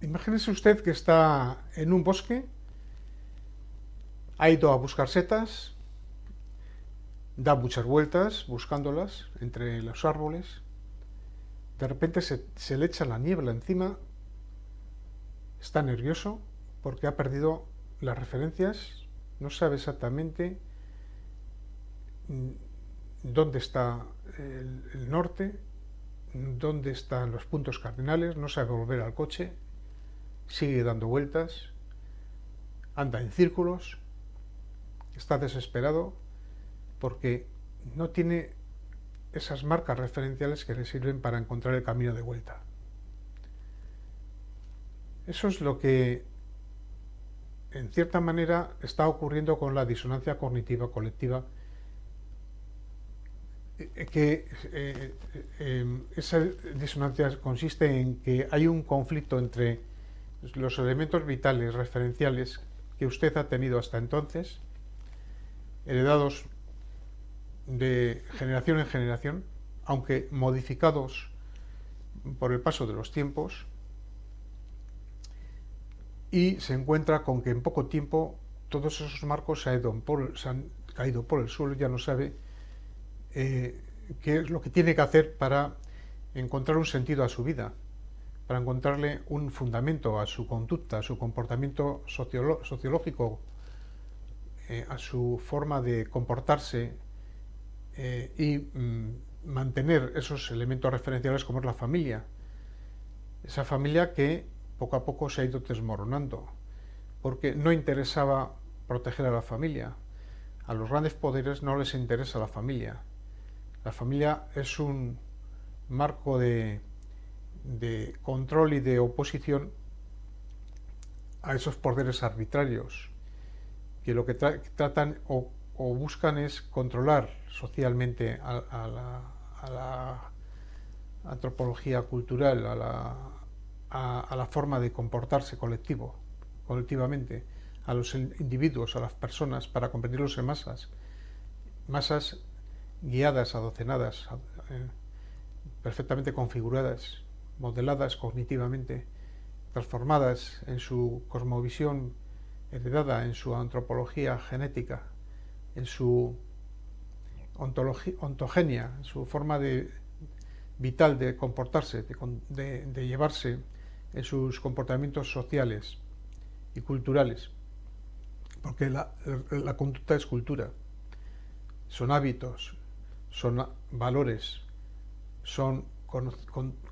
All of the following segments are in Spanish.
Imagínese usted que está en un bosque, ha ido a buscar setas, da muchas vueltas buscándolas entre los árboles, de repente se le echa la niebla encima, está nervioso porque ha perdido las referencias, no sabe exactamente dónde está el norte, dónde están los puntos cardinales, no sabe volver al coche, sigue dando vueltas, anda en círculos, está desesperado porque no tiene esas marcas referenciales que le sirven para encontrar el camino de vuelta. Eso es lo que, en cierta manera, está ocurriendo con la disonancia cognitiva colectiva, esa disonancia consiste en que hay un conflicto entre los elementos vitales referenciales que usted ha tenido hasta entonces, heredados de generación en generación, aunque modificados por el paso de los tiempos, y se encuentra con que en poco tiempo todos esos marcos se han caído por el suelo, ya no sabe qué es lo que tiene que hacer para encontrar un sentido a su vida, para encontrarle un fundamento a su conducta, a su comportamiento sociológico, a su forma de comportarse y mantener esos elementos referenciales como es la familia. Esa familia que poco a poco se ha ido desmoronando, porque no interesaba proteger a la familia. A los grandes poderes no les interesa la familia. La familia es un marco de control y de oposición a esos poderes arbitrarios, que lo que tratan o buscan es controlar socialmente a la antropología cultural, a la forma de comportarse colectivamente, a los individuos, a las personas, para convertirlos en masas guiadas, adocenadas, perfectamente configuradas, modeladas cognitivamente, transformadas en su cosmovisión heredada, en su antropología genética, en su ontogenia, en su forma vital de comportarse, de llevarse en sus comportamientos sociales y culturales, porque la conducta es cultura, son hábitos, son valores, son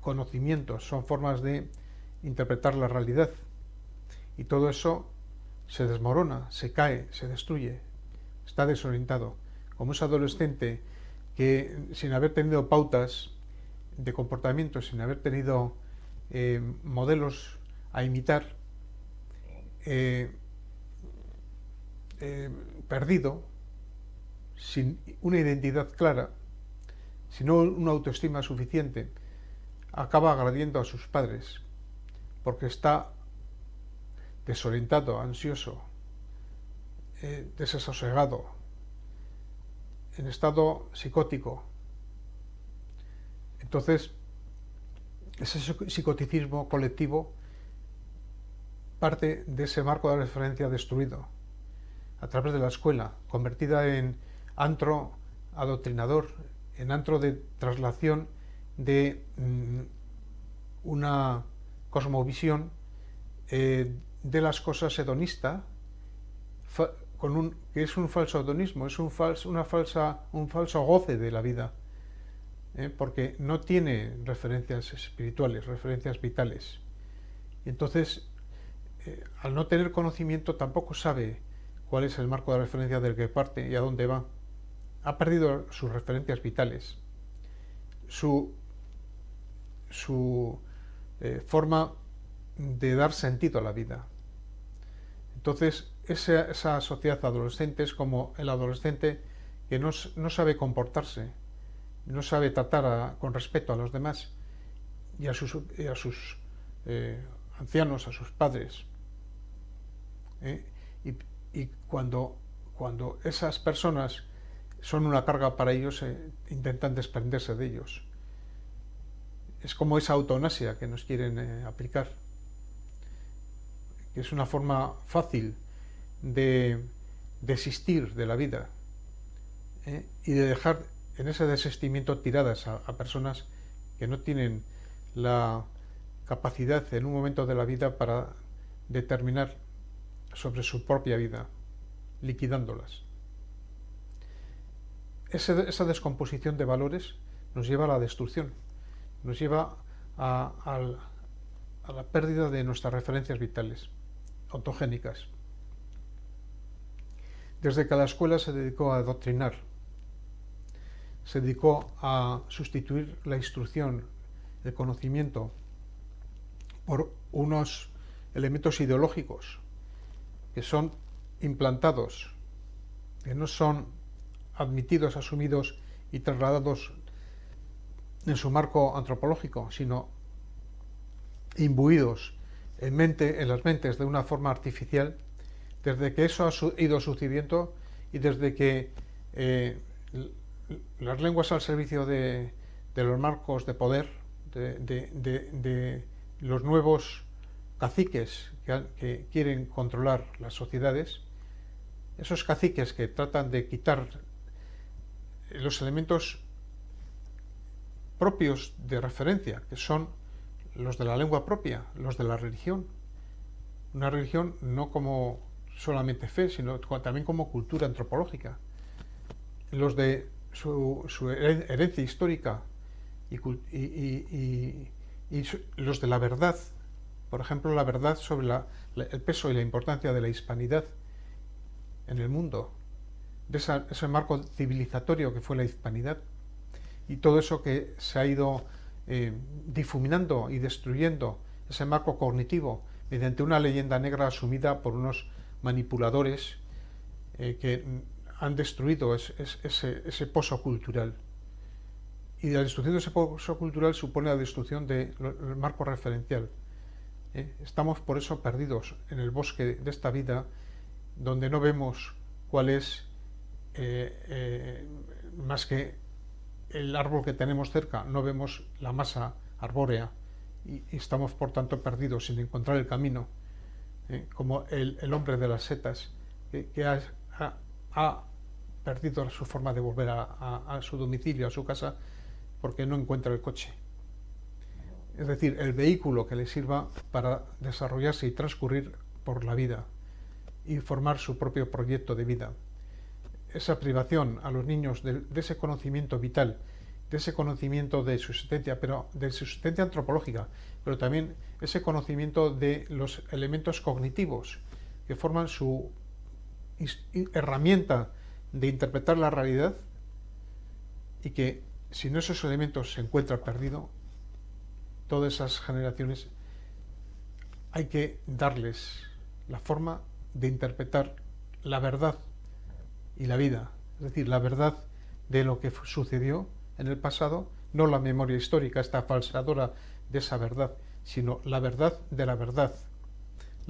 conocimientos, son formas de interpretar la realidad, y todo eso se desmorona, se cae, se destruye, está desorientado, como ese adolescente que, sin haber tenido pautas de comportamiento, sin haber tenido modelos a imitar, eh, perdido, sin una identidad clara, sin una autoestima suficiente, acaba agrediendo a sus padres porque está desorientado, ansioso, desasosegado, en estado psicótico. Entonces, ese psicoticismo colectivo parte de ese marco de referencia destruido a través de la escuela, convertida en antro adoctrinador, en antro de traslación de una cosmovisión de las cosas hedonista, que es un falso hedonismo, es un falso goce de la vida, porque no tiene referencias espirituales, referencias vitales. Y entonces, al no tener conocimiento, tampoco sabe cuál es el marco de referencia del que parte y a dónde va. Ha perdido sus referencias vitales, su forma de dar sentido a la vida. Entonces, esa sociedad adolescente es como el adolescente que no sabe comportarse, no sabe tratar con respeto a los demás y a sus ancianos, a sus padres. Y cuando esas personas son una carga para ellos, intentan desprenderse de ellos. Es como esa eutanasia que nos quieren aplicar. que es una forma fácil de desistir de la vida, y de dejar en ese desistimiento tiradas a personas que no tienen la capacidad en un momento de la vida para determinar sobre su propia vida, liquidándolas. Esa descomposición de valores nos lleva a la destrucción, nos lleva a la pérdida de nuestras referencias vitales, ontogénicas. Desde que la escuela se dedicó a adoctrinar, se dedicó a sustituir la instrucción, el conocimiento, por unos elementos ideológicos que son implantados, que no son admitidos, asumidos y trasladados en su marco antropológico, sino imbuidos en las mentes de una forma artificial. Desde que eso ha ido sucediendo y desde que las lenguas al servicio de los marcos de poder, de los nuevos caciques que quieren controlar las sociedades, esos caciques que tratan de quitar los elementos propios de referencia, que son los de la lengua propia, los de la religión. Una religión no como solamente fe, sino también como cultura antropológica. Los de su herencia histórica y los de la verdad, por ejemplo, la verdad sobre el peso y la importancia de la hispanidad en el mundo, de ese marco civilizatorio que fue la hispanidad, y todo eso que se ha ido difuminando y destruyendo, ese marco cognitivo, mediante una leyenda negra asumida por unos manipuladores que han destruido ese pozo cultural. Y la destrucción de ese pozo cultural supone la destrucción del marco referencial. Estamos por eso perdidos en el bosque de esta vida, donde no vemos cuál es más que el árbol que tenemos cerca, no vemos la masa arbórea y estamos por tanto perdidos sin encontrar el camino, como el hombre de las setas que ha perdido su forma de volver a su domicilio, a su casa, porque no encuentra el coche. Es decir, el vehículo que le sirva para desarrollarse y transcurrir por la vida y formar su propio proyecto de vida. Esa privación a los niños de ese conocimiento vital, de ese conocimiento de su existencia, pero de su existencia antropológica, pero también ese conocimiento de los elementos cognitivos que forman su herramienta de interpretar la realidad, y que si no esos elementos se encuentran perdidos, todas esas generaciones hay que darles la forma de interpretar la verdad y la vida, es decir, la verdad de lo que sucedió en el pasado, no la memoria histórica, esta falseadora de esa verdad, sino la verdad de la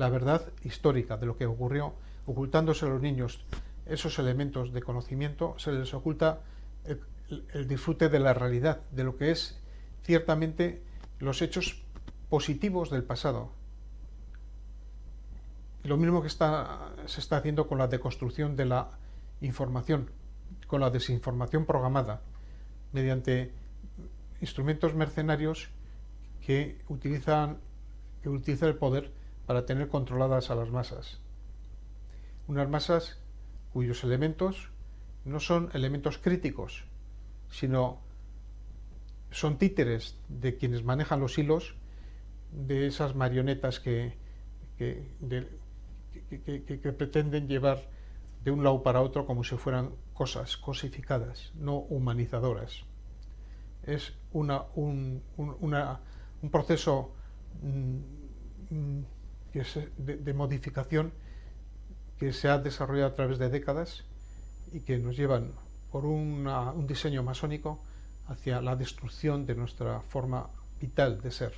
verdad histórica de lo que ocurrió, ocultándose a los niños esos elementos de conocimiento, se les oculta el disfrute de la realidad, de lo que es ciertamente los hechos positivos del pasado. Lo mismo que se está haciendo con la deconstrucción de la información, con la desinformación programada, mediante instrumentos mercenarios que utiliza el poder para tener controladas a las masas. Unas masas cuyos elementos no son elementos críticos, sino son títeres de quienes manejan los hilos de esas marionetas que pretenden llevar de un lado para otro como si fueran cosas cosificadas, no humanizadoras. Es un proceso de modificación que se ha desarrollado a través de décadas y que nos llevan por un diseño masónico hacia la destrucción de nuestra forma vital de ser,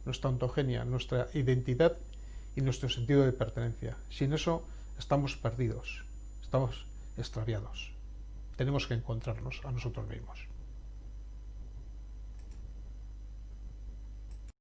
nuestra ontogenia, nuestra identidad y nuestro sentido de pertenencia. Sin eso estamos perdidos, estamos extraviados. Tenemos que encontrarnos a nosotros mismos.